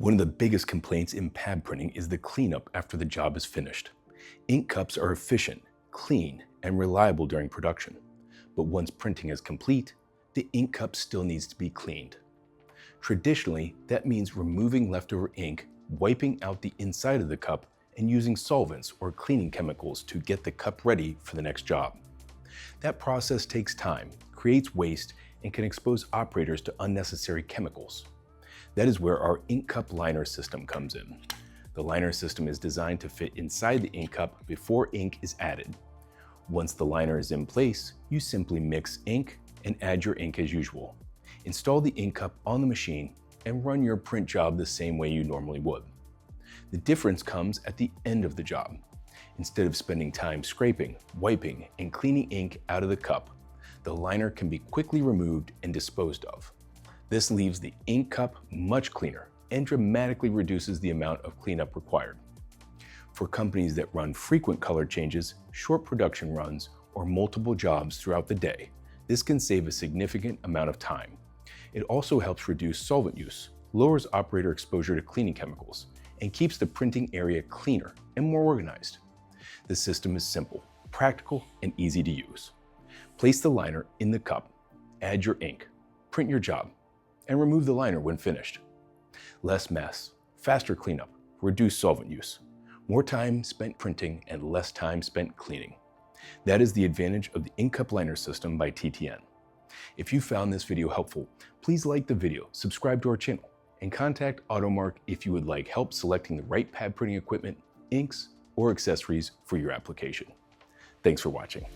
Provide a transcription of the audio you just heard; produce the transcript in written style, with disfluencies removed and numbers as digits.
One of the biggest complaints in pad printing is the cleanup after the job is finished. Ink cups are efficient, clean, and reliable during production. But once printing is complete, the ink cup still needs to be cleaned. Traditionally, that means removing leftover ink, wiping out the inside of the cup, and using solvents or cleaning chemicals to get the cup ready for the next job. That process takes time, creates waste, and can expose operators to unnecessary chemicals. That is where our ink cup liner system comes in. The liner system is designed to fit inside the ink cup before ink is added. Once the liner is in place, you simply mix ink and add your ink as usual. Install the ink cup on the machine and run your print job the same way you normally would. The difference comes at the end of the job. Instead of spending time scraping, wiping, and cleaning ink out of the cup, the liner can be quickly removed and disposed of. This leaves the ink cup much cleaner and dramatically reduces the amount of cleanup required. For companies that run frequent color changes, short production runs, or multiple jobs throughout the day, this can save a significant amount of time. It also helps reduce solvent use, lowers operator exposure to cleaning chemicals, and keeps the printing area cleaner and more organized. The system is simple, practical, and easy to use. Place the liner in the cup, add your ink, print your job, and remove the liner when finished. Less mess, faster cleanup, reduced solvent use, more time spent printing and less time spent cleaning. That is the advantage of the ink cup liner system by TTN. If you found this video helpful, please like the video, subscribe to our channel, and contact Automark if you would like help selecting the right pad printing equipment, inks, or accessories for your application. Thanks for watching.